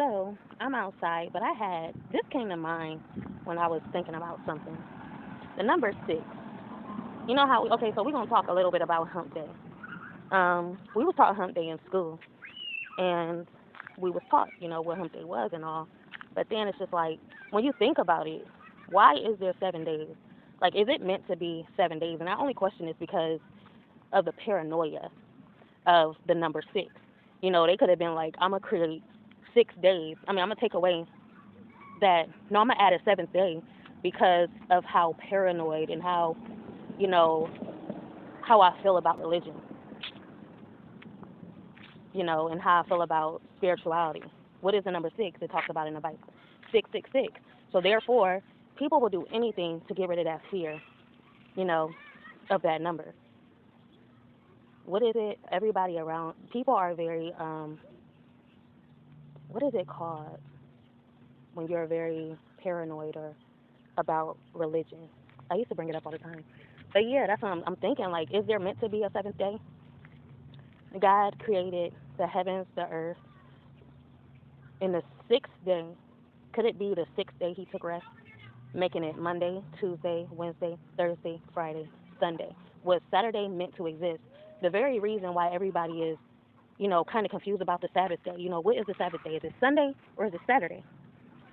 So I'm outside, but this came to mind when I was thinking about something. The number six. You know how, okay, so we're going to talk a little bit about hump day. We was taught hump day in school, and we was taught, what hump day was and all. But then it's just like, when you think about it, why is there 7 days? Like, is it meant to be 7 days? And I only question this because of the paranoia of the number six. They could have been like, I'm going to create 6 days. I mean, I'm going to take away that, no, I'm going to add a seventh day because of how paranoid and you know, how I feel about religion, and how I feel about spirituality. What is the number six? It talks about in the Bible. 666. So therefore, people will do anything to get rid of that fear, you know, of that number. What is it? Everybody around, people are very, what is it called when you're very paranoid or about religion? I used to bring it up all the time. But yeah, that's what I'm thinking. Like, is there meant to be a seventh day? God created the heavens, the earth, in the sixth day. Could it be the sixth day he took rest, making it Monday, Tuesday, Wednesday, Thursday, Friday, Sunday? Was Saturday meant to exist? The very reason why everybody is, kind of confused about the Sabbath day. What is the Sabbath day? Is it Sunday or is it Saturday?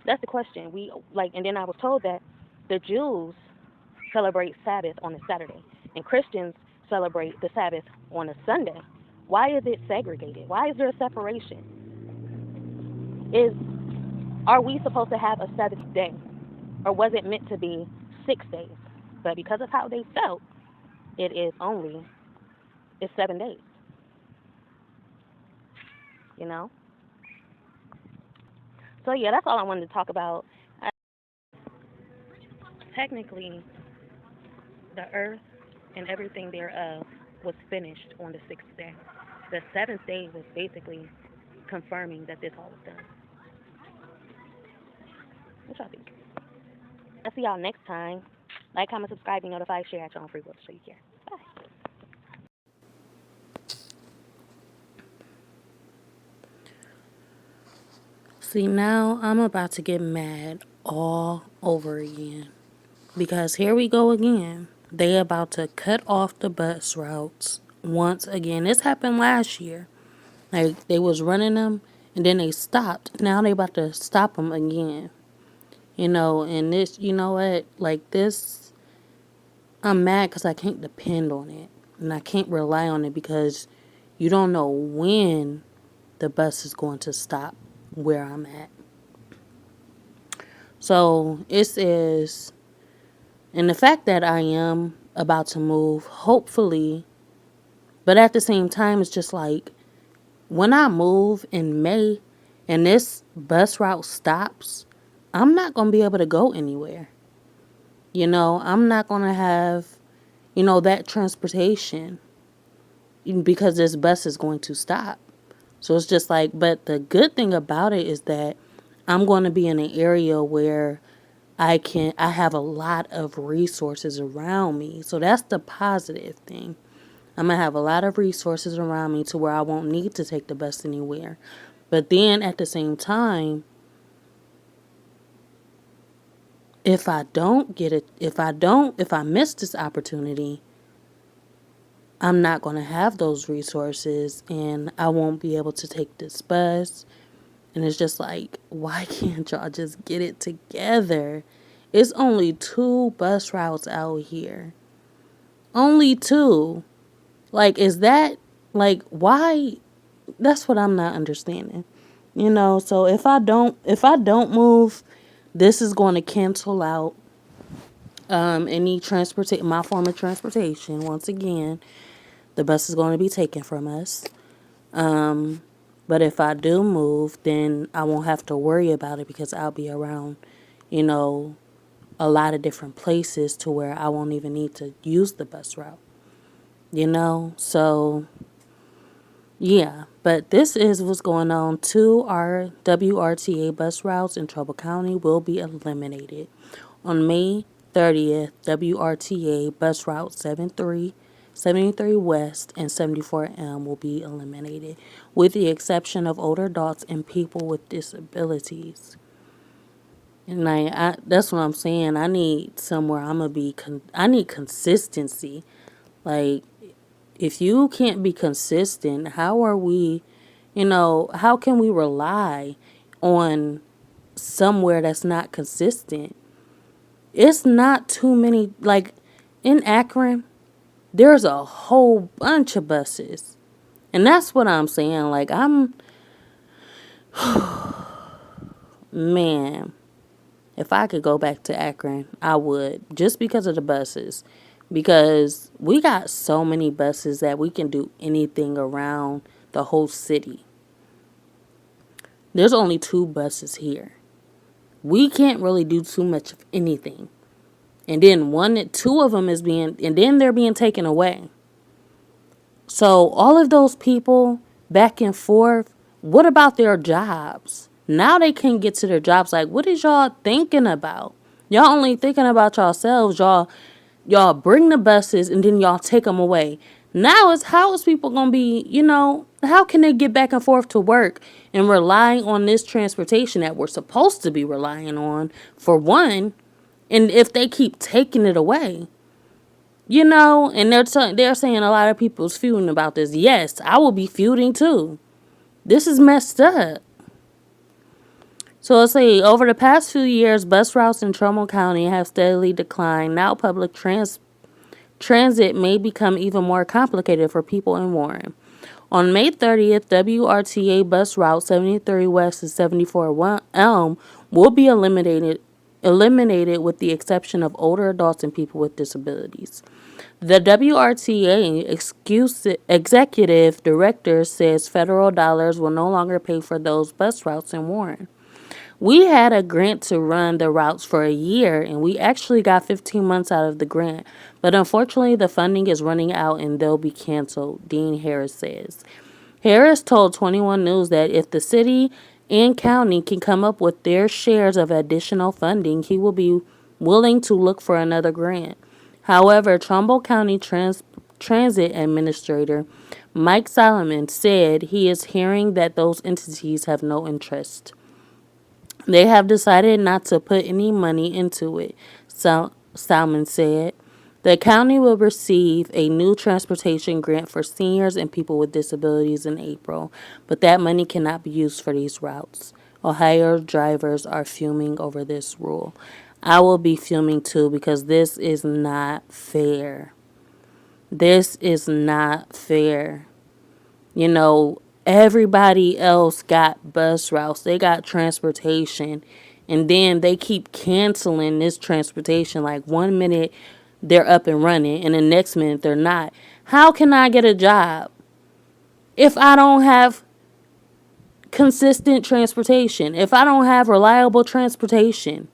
That's the question. And then I was told that the Jews celebrate Sabbath on a Saturday, and Christians celebrate the Sabbath on a Sunday. Why is it segregated? Why is there a separation? Are we supposed to have a seventh day, or was it meant to be 6 days? But because of how they felt, it's 7 days. You know. So yeah, that's all I wanted to talk about. Technically, the earth and everything thereof was finished on the sixth day. The seventh day was basically confirming that this all was done. What y'all think? I'll see y'all next time. Like, comment, subscribe, be notified, share at your own free will so you care. Bye. See, now I'm about to get mad all over again. Because here we go again. They about to cut off the bus routes once again. This happened last year. Like, they was running them, and then they stopped. Now they about to stop them again. And this, you know what? Like, this, I'm mad because I can't depend on it. And I can't rely on it because you don't know when the bus is going to stop where I'm at. So it says, and the fact that I am about to move, hopefully, but at the same time, it's just like, when I move in May and this bus route stops, I'm not going to be able to go anywhere. I'm not going to have, that transportation because this bus is going to stop. So it's just like, but the good thing about it is that I'm going to be in an area where I have a lot of resources around me. So that's the positive thing. I'm going to have a lot of resources around me to where I won't need to take the bus anywhere. But then at the same time, if I miss this opportunity, I'm not going to have those resources and I won't be able to take this bus. And it's just like, why can't y'all just get it together? It's only 2 bus routes out here. Only 2. Like, is that, like, why? That's what I'm not understanding. So if I don't move, this is going to cancel out any my form of transportation. Once again, the bus is going to be taken from us. But if I do move, then I won't have to worry about it because I'll be around, a lot of different places to where I won't even need to use the bus route. So yeah, but this is what's going on. 2 our WRTA bus routes in Trumbull County will be eliminated. On May 30th, WRTA bus route 73 West, and 74M will be eliminated, with the exception of older adults and people with disabilities. And that's what I'm saying. I need somewhere I'm gonna be. I need consistency. Like, if you can't be consistent, how are we? How can we rely on somewhere that's not consistent? It's not too many. Like, in Akron, there's a whole bunch of buses. And that's what I'm saying. Like, man, if I could go back to Akron, I would. Just because of the buses. Because we got so many buses that we can do anything around the whole city. There's only 2 buses here. We can't really do too much of anything. And then 2 of them and then they're being taken away. So all of those people back and forth, what about their jobs? Now they can't get to their jobs. Like, what is y'all thinking about? Y'all only thinking about yourselves. Y'all bring the buses and then y'all take them away. Now how is people going to be, how can they get back and forth to work and rely on this transportation that we're supposed to be relying on, for one, and if they keep taking it away? And they're saying a lot of people's feuding about this. Yes, I will be feuding too. This is messed up. So let's say over the past few years, bus routes in Trumbull County have steadily declined. Now public transit may become even more complicated for people in Warren. On May 30th, WRTA bus route 73 West and 74 Elm will be eliminated with the exception of older adults and people with disabilities. The WRTA executive director says federal dollars will no longer pay for those bus routes in Warren. We had a grant to run the routes for a year, and we actually got 15 months out of the grant. But unfortunately, the funding is running out and they'll be canceled, Dean Harris says. Harris told 21 News that if the city and county can come up with their shares of additional funding, he will be willing to look for another grant. However, Trumbull County Transit Administrator Mike Solomon said he is hearing that those entities have no interest. They have decided not to put any money into it, Salmon said. The county will receive a new transportation grant for seniors and people with disabilities in April, but that money cannot be used for these routes. Ohio drivers are fuming over this rule. I will be fuming too, because this is not fair. This is not fair. Everybody else got bus routes. They got transportation. And then they keep canceling this transportation. Like, 1 minute they're up and running and the next minute they're not. How can I get a job if I don't have consistent transportation? If I don't have reliable transportation?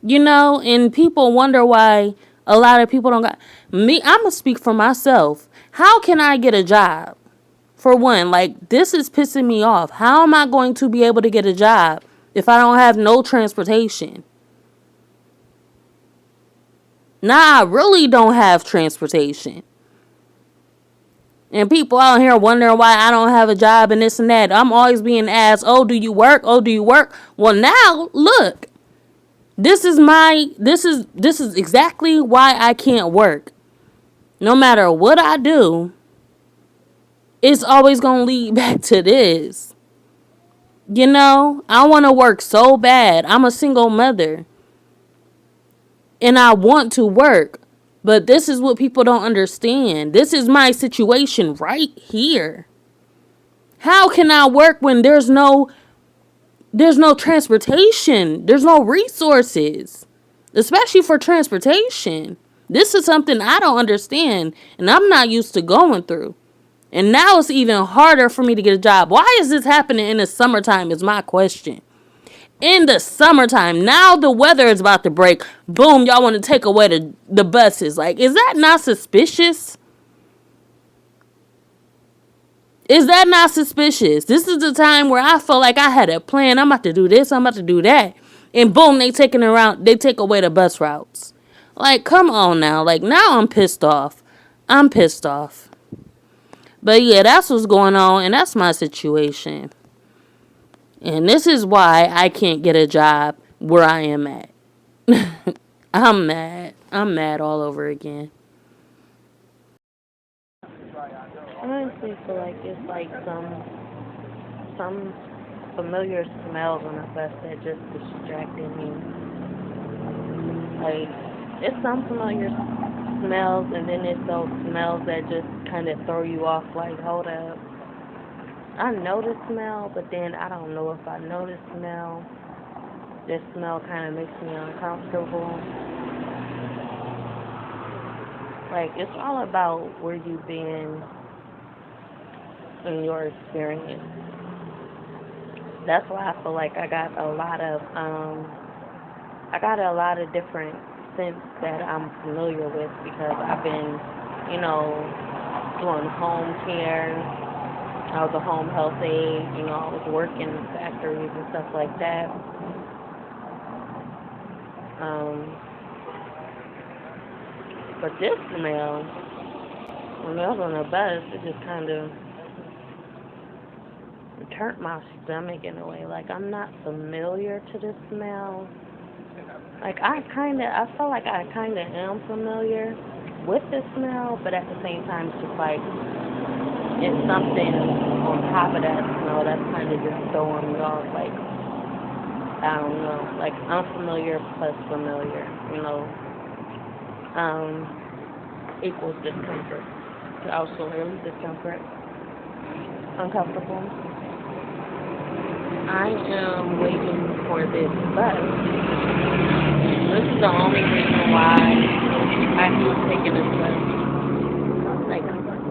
And people wonder why a lot of people don't got me. I'm gonna speak for myself. How can I get a job? For one, like, this is pissing me off. How am I going to be able to get a job if I don't have no transportation? Nah, I really don't have transportation. And people out here wondering why I don't have a job and this and that. I'm always being asked, oh, do you work? Oh, do you work? Well, now, look. This is exactly why I can't work. No matter what I do, it's always going to lead back to this. I want to work so bad. I'm a single mother. And I want to work. But this is what people don't understand. This is my situation right here. How can I work when there's no transportation? There's no resources, especially for transportation. This is something I don't understand and I'm not used to going through. And now it's even harder for me to get a job. Why is this happening in the summertime is my question. In the summertime, now the weather is about to break. Boom, y'all want to take away the buses. Like, is that not suspicious? Is that not suspicious? This is the time where I felt like I had a plan. I'm about to do this. I'm about to do that. And boom, they take away the bus routes. Like, come on now. Like, now I'm pissed off. I'm pissed off. But yeah, that's what's going on, and that's my situation. And this is why I can't get a job where I am at. I'm mad. I'm mad all over again. I honestly feel like it's like some familiar smells on the bus that just distracted me. Like it's some familiar smells, and then it's those smells that just kind of throw you off. Like, hold up, I know this smell, but then I don't know if I know this smell. This smell kind of makes me uncomfortable. Like it's all about where you've been in your experience. That's why I feel like I got a lot of different scents that I'm familiar with because I've been, doing home care. I was a home health aide, I was working in factories and stuff like that. Um, but this smell, when I was on the bus, it just kind of turned my stomach in a way. Like I'm not familiar to this smell. Like I feel like I kind of am familiar with the smell, but at the same time, it's just like it's something on top of that smell that's kind of just throwing me off. Like I don't know, like unfamiliar plus familiar, um, equals discomfort. Also, really discomfort, uncomfortable. I am waiting for this bus. This is the only reason why I keep taking this bus. Like,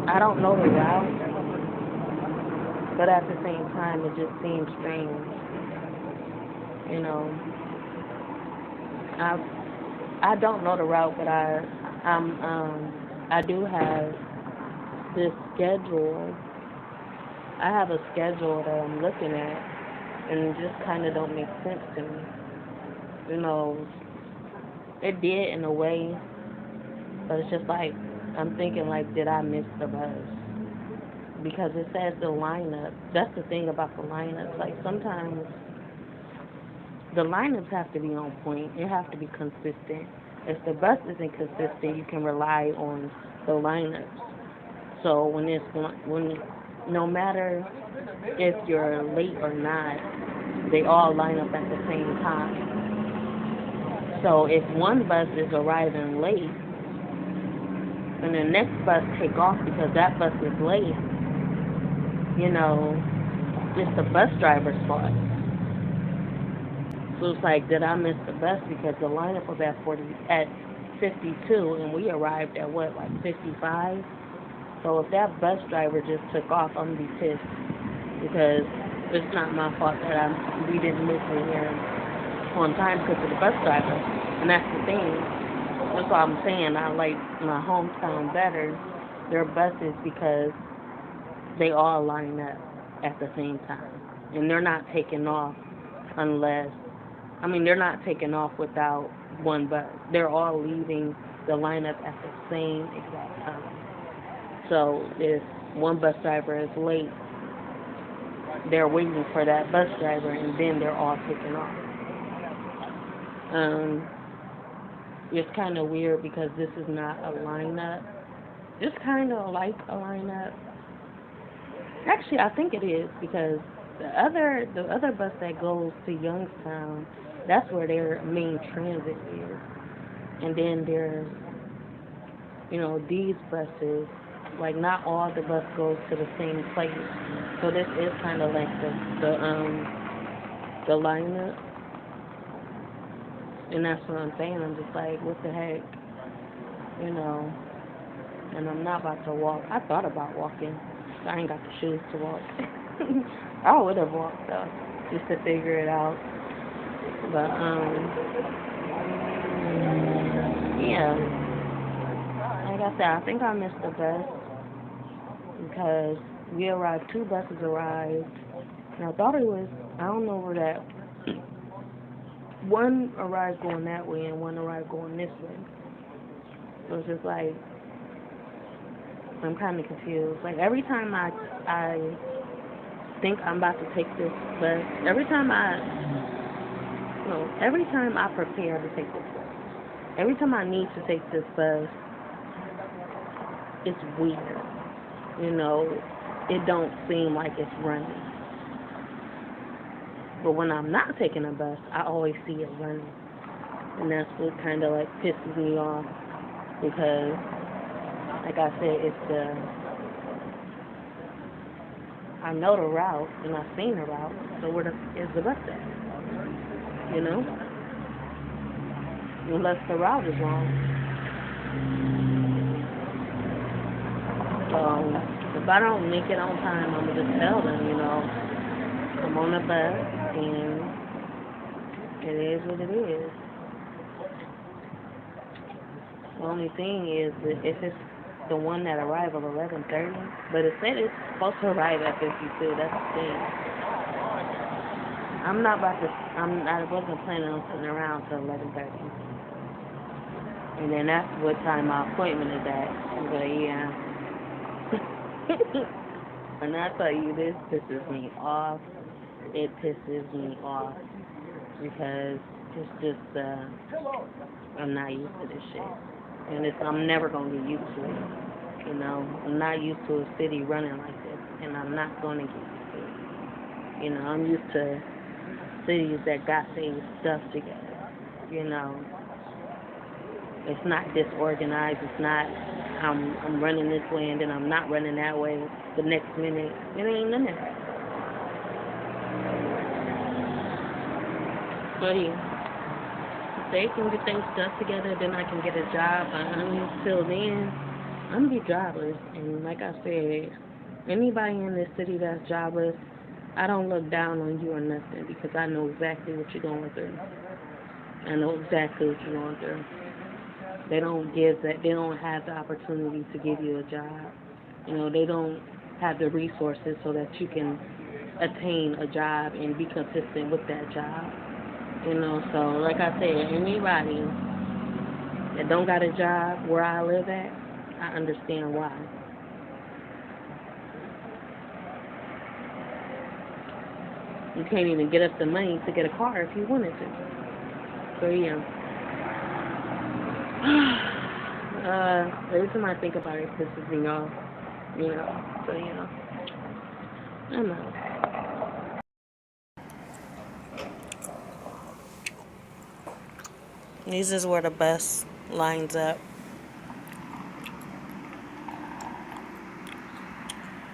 I don't know the route, but at the same time, it just seems strange. You know, I I don't know the route, but I do have this schedule. I have a schedule that I'm looking at, and it just kind of don't make sense to me. You know, it did in a way, but it's just like I'm thinking like, did I miss the bus? Because it says the lineup. That's the thing about the lineups. Like sometimes the lineups have to be on point. It have to be consistent. If the bus isn't consistent, you can rely on the lineups. So when no matter if you're late or not, they all line up at the same time. So if one bus is arriving late and the next bus take off because that bus is late, you know, it's the bus driver's fault. So it's like, did I miss the bus because the lineup was at 52 and we arrived at what, like 55? So if that bus driver just took off, I'm gonna be pissed because it's not my fault that we didn't make it here on time because of the bus driver. And that's the thing. That's why I'm saying I like my hometown better. Their buses because they all line up at the same time, and they're not taking off unless they're not taking off without one bus. They're all leaving the lineup at the same exact time. So if one bus driver is late, they're waiting for that bus driver, and then they're all taking off. Um, it's kind of weird because this is not a lineup. It's kind of like a lineup. Actually, I think it is because the other bus that goes to Youngstown, that's where their main transit is, and then there's these buses. Like not all the bus goes to the same place, so this is kind of like the lineup, and that's what I'm saying. I'm just like, what the heck, you know? And I'm not about to walk. I thought about walking. I ain't got the shoes to walk. I would have walked though, just to figure it out. But yeah, like I said, I think I missed the bus because we arrived. Two buses arrived, and I thought it was. I don't know where that. One arrived going that way, and one arrived going this way. So it's just like I'm kind of confused. Like every time I think I'm about to take this bus, every time I prepare to take this bus, every time I need to take this bus, it's weird. You know, it don't seem like it's running. But when I'm not taking a bus, I always see it running. And that's what kind of like pisses me off because, like I said, I know the route and I've seen the route, so where is the bus at? You know? Unless the route is wrong. If I don't make it on time, I'm gonna just tell them, I'm on the bus and it is what it is. The only thing is that if it's the one that arrived at 11:30, but it said it's supposed to arrive at 52. That's the thing. I wasn't planning on sitting around till 11:30, and then that's what time my appointment is at. But yeah, and I tell you, this pisses me off. It pisses me off because it's just I'm not used to this shit, and I'm never gonna get used to it. I'm not used to a city running like this, and I'm not gonna get used to it. I'm used to cities that got their stuff together. It's not disorganized. It's not I'm running this way and then I'm not running that way the next minute. It ain't none of that. But yeah, if they can get their stuff together, then I can get a job. Until then, I'm gonna be jobless. And like I said, anybody in this city that's jobless, I don't look down on you or nothing because I know exactly what you're going through. I know exactly what you're going through. They don't have the opportunity to give you a job. They don't have the resources so that you can attain a job and be consistent with that job. So like I said, anybody that don't got a job where I live at, I understand why. You can't even get up the money to get a car if you wanted to. So yeah. Every time I think about it, it pisses me off. So I don't know. This is where the bus lines up.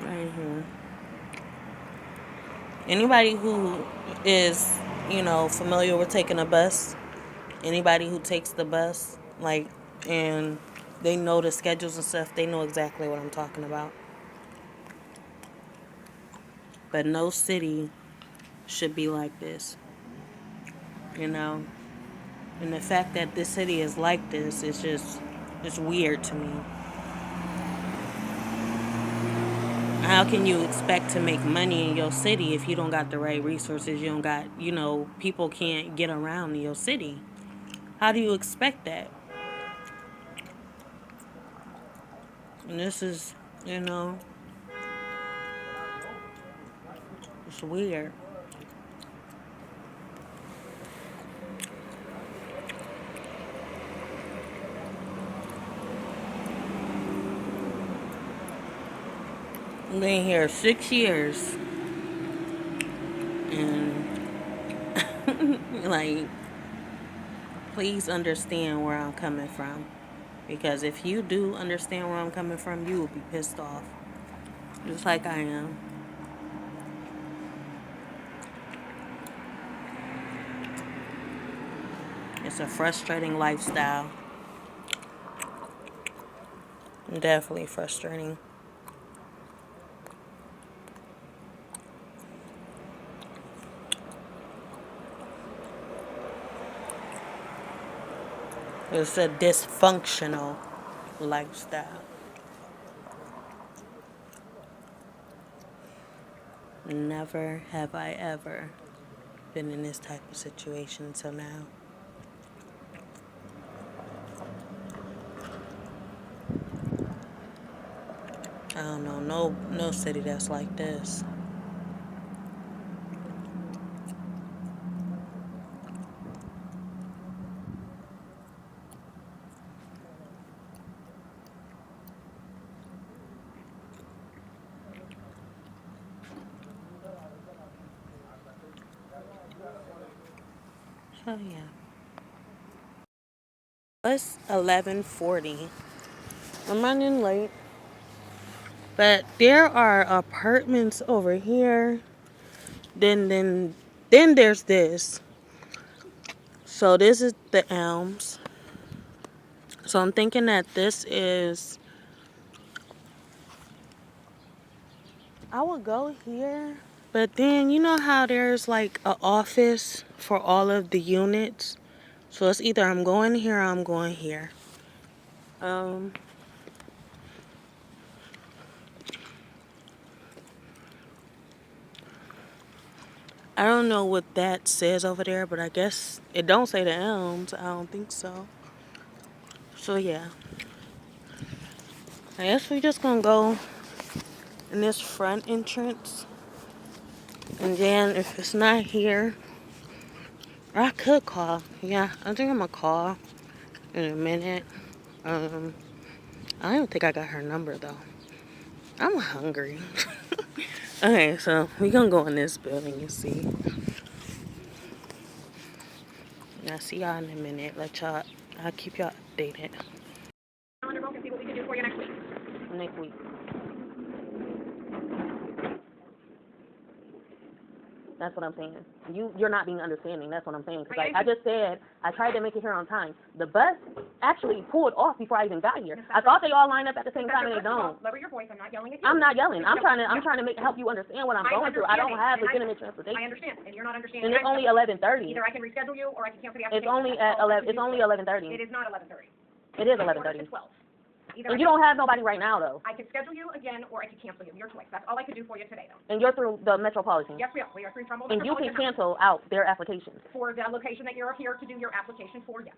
Right here. Anybody who is, familiar with taking a bus, anybody who takes the bus, and they know the schedules and stuff, they know exactly what I'm talking about. But no city should be like this, And the fact that this city is like this is it's weird to me. How can you expect to make money in your city if you don't got the right resources? You don't got, people can't get around in your city. How do you expect that? And this is, it's weird. I've been here 6 years. And, please understand where I'm coming from. Because if you do understand where I'm coming from, you will be pissed off. Just like I am. It's a frustrating lifestyle. Definitely frustrating. It's a dysfunctional lifestyle. Never have I ever been in this type of situation until now. I don't know, no city that's like this. So yeah. It's 11:40. I'm running late. But there are apartments over here. Then there's this. So this is the Elms. So I'm thinking that this is, I would go here. But then you know how there's like an office for all of the units. So it's either I'm going here or I'm going here. Um I don't know what that says over there, but I guess it don't say the Elms. I don't think so. So yeah. I guess we just gonna go in this front entrance. And then if it's not here, I could call. Yeah, I think I'm gonna call in a minute. Um, I don't think I got her number though. I'm hungry. Okay, so we gonna go in this building and see. I'll see y'all in a minute. I'll keep y'all updated. See what we can do for you next week. Next week. That's what I'm saying. You're not being understanding. That's what I'm saying. Because I just said I tried to make it here on time. The bus actually pulled off before I even got here. I thought they all lined up at the same time and they don't. Lower your voice. I'm not yelling at you. I'm not yelling. I'm trying to help you understand what I'm going through. I don't have legitimate transportation. I understand, and you're not understanding. And it's only 11:30. Either I can reschedule you or I can cancel the application. It's only at 11. It's only 11:30. It is not 11:30. It is 11:30. 12. And you don't have nobody right now, though. I could schedule you again, or I could cancel you. Your choice. That's all I could do for you today, though. And you're through the Metropolitan. Yes, we are. We are through Trumbull. And you can cancel out their applications. For the location that you're here to do your application for, yes.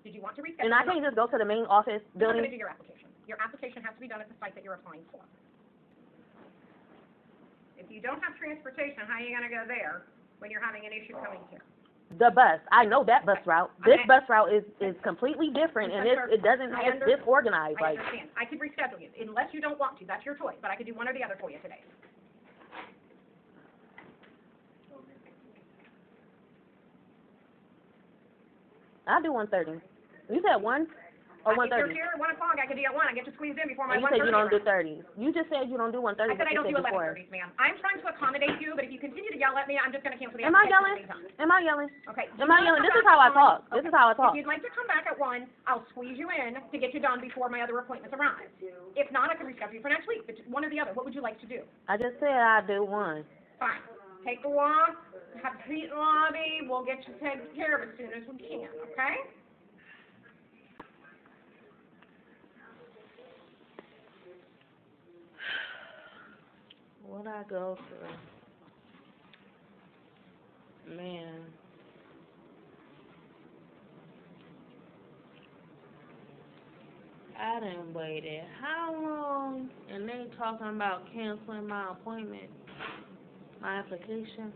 Did you want to reschedule? And I can't just go to the main office building? You're not going to do your application. Your application has to be done at the site that you're applying for. If you don't have transportation, how are you going to go there when you're having an issue coming here? The bus. I know that bus route. This bus route is completely different, and it doesn't, it's disorganized. I understand. I could reschedule you, unless you don't want to. That's your choice, but I could do one or the other for you today. I'll do 1:30. You said 1 or 1:30? If you're here at 1 o'clock, I could be at 1. I get to squeeze in before my 1:30. You said you don't do 30. You just said you don't do 1:30. I said I don't do 11:30s, ma'am. I'm trying to accommodate you, but if you continue to yell at me, I'm just going to cancel the application. Am I yelling? Okay. Am I yelling? This is how I talk. Okay. This is how I talk. If you'd like to come back at 1, I'll squeeze you in to get you done before my other appointments arrive. If not, I can reschedule you for next week, but one or the other. What would you like to do? I just said I'd do 1. Fine. Take a walk, have a seat in the lobby. We'll get you taken care of as soon as we can, okay? What I go through, man. I done waited how long? And they talking about canceling my appointment, my application.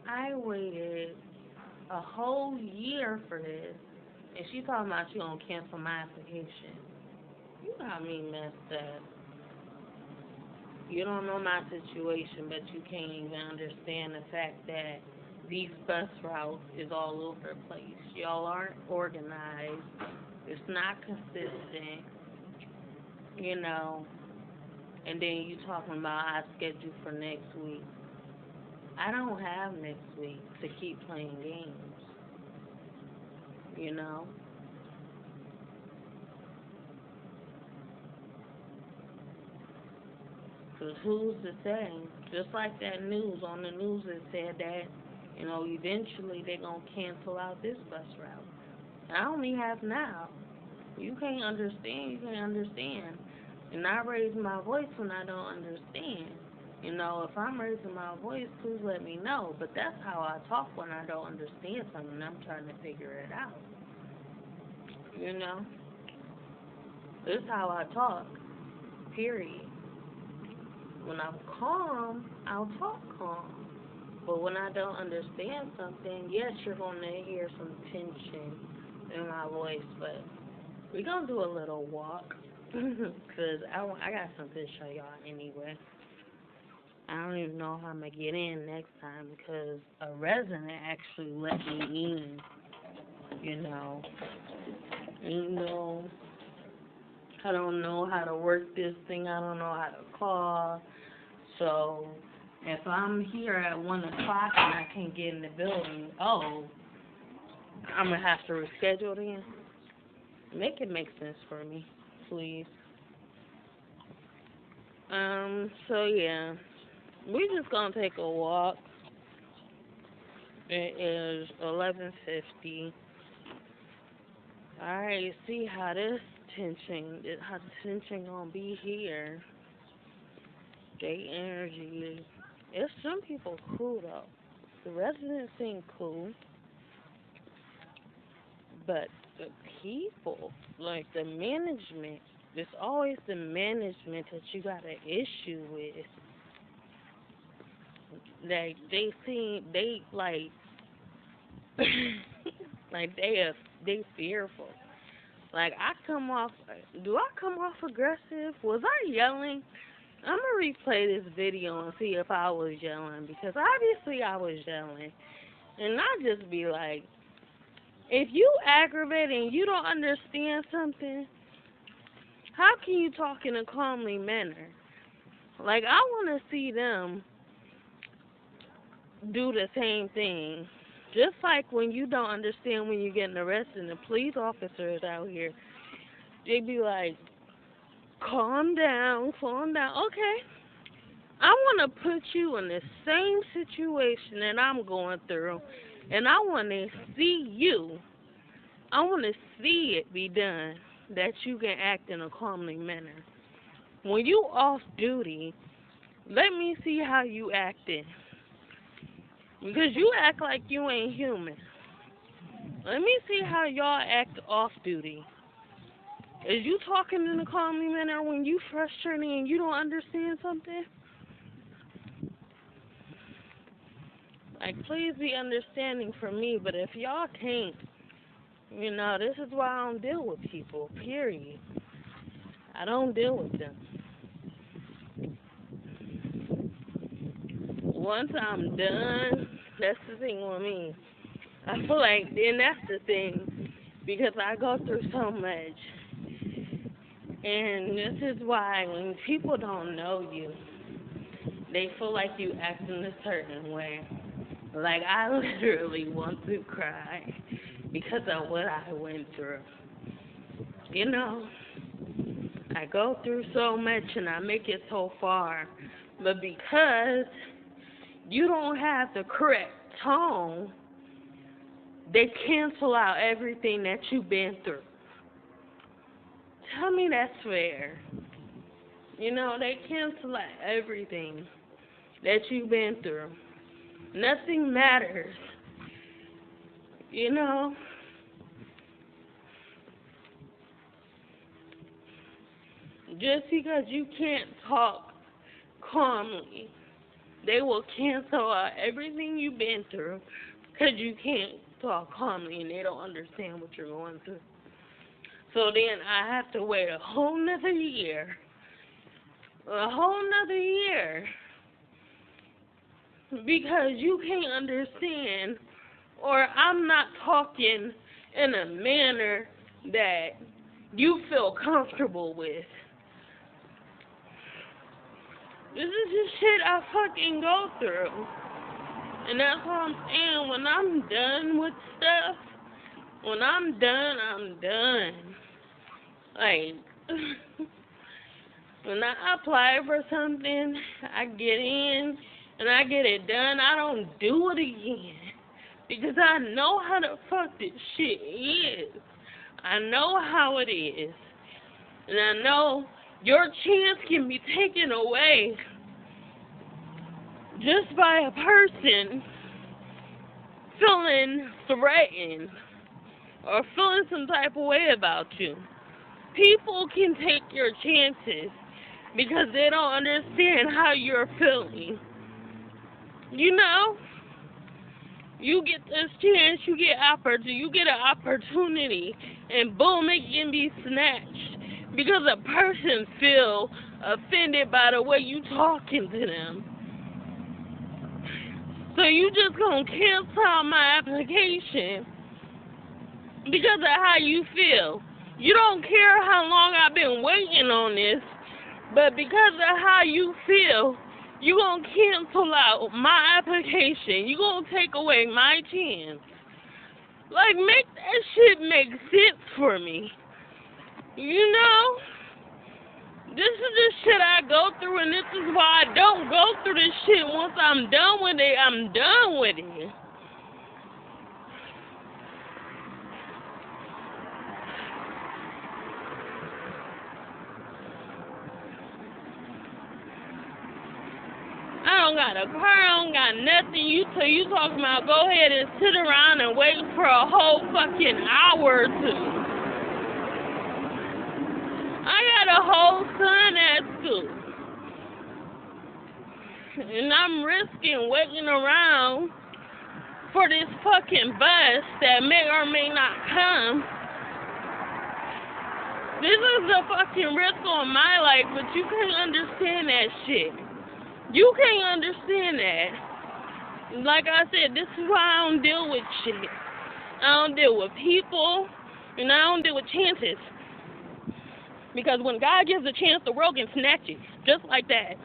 I waited a whole year for this, and she talking about she gonna cancel my application. You got me messed up. You don't know my situation, but you can't even understand the fact that these bus routes is all over the place. Y'all aren't organized. It's not consistent, you know. And then you talking about I schedule for next week. I don't have next week to keep playing games, you know. Because who's to say? Just like that news, on the news it said that, you know, eventually they're going to cancel out this bus route. I only have now. You can't understand, you can't understand. And I raise my voice when I don't understand. You know, if I'm raising my voice, please let me know. But that's how I talk when I don't understand something. I'm trying to figure it out. You know? This is how I talk. Period. When I'm calm, I'll talk calm. But when I don't understand something, yes, you're going to hear some tension in my voice, but we're going to do a little walk. Because I got something to show y'all anyway. I don't even know how I'm going to get in next time because a resident actually let me in, you know. I don't know how to work this thing. I don't know how to call. So if I'm here at 1 o'clock and I can't get in the building, I'm going to have to reschedule then. Make it make sense for me, please. So yeah, we're just going to take a walk. It is 11:50. Alright, see how the tension gonna be here. They energy. It's some people cool though. The residents seem cool. But the people, like the management, it's always the management that you got an issue with. Like they like like they fearful. Like do I come off aggressive? Was I yelling? I'm gonna replay this video and see if I was yelling because obviously I was yelling. And I just be like, if you aggravate and you don't understand something, how can you talk in a calmly manner? Like, I want to see them do the same thing. Just like when you don't understand when you're getting arrested and the police officers out here, they be like, calm down. Okay. I want to put you in the same situation that I'm going through, and I want to see you. I want to see it be done, that you can act in a calmly manner. When you off duty, let me see how you acting. Because you act like you ain't human. Let me see how y'all act off duty. Is you talking in a calmly manner when you frustrated and you don't understand something? Like, please be understanding for me, but if y'all can't, this is why I don't deal with people, period. I don't deal with them. Once I'm done, that's the thing with me. I feel like, then that's the thing, because I go through so much. And this is why when people don't know you, they feel like you act in a certain way. Like, I literally want to cry because of what I went through. I go through so much and I make it so far. But because you don't have the correct tone, they cancel out everything that you've been through. Tell me that's fair. They cancel out everything that you've been through. Nothing matters. Just because you can't talk calmly, they will cancel out everything you've been through because you can't talk calmly and they don't understand what you're going through. So then I have to wait a whole nother year. Because you can't understand, or I'm not talking in a manner that you feel comfortable with. This is just shit I fucking go through. And that's what I'm saying. When I'm done with stuff, when I'm done, I'm done. Like, when I apply for something, I get in and I get it done. I don't do it again. Because I know how the fuck this shit is. I know how it is. And I know your chance can be taken away just by a person feeling threatened or feeling some type of way about you. People can take your chances because they don't understand how you're feeling. You know, you get this chance, you get an opportunity, and boom, it can be snatched because a person feel offended by the way you talking to them. So you just gonna cancel out my application because of how you feel. You don't care how long I've been waiting on this, but because of how you feel, you gonna cancel out my application. You gonna take away my chance. Like, make that shit make sense for me. You know? This is the shit I go through, and this is why I don't go through this shit. Once I'm done with it, I'm done with it. I don't got a car, I don't got nothing. You talking about go ahead and sit around and wait for a whole fucking hour or two. I got a whole son at school. And I'm risking waiting around for this fucking bus that may or may not come. This is a fucking risk on my life, but you can't understand that shit. You can't understand that. Like I said, this is why I don't deal with shit. I don't deal with people, and I don't deal with chances. Because when God gives a chance, the world can snatch it. Just like that.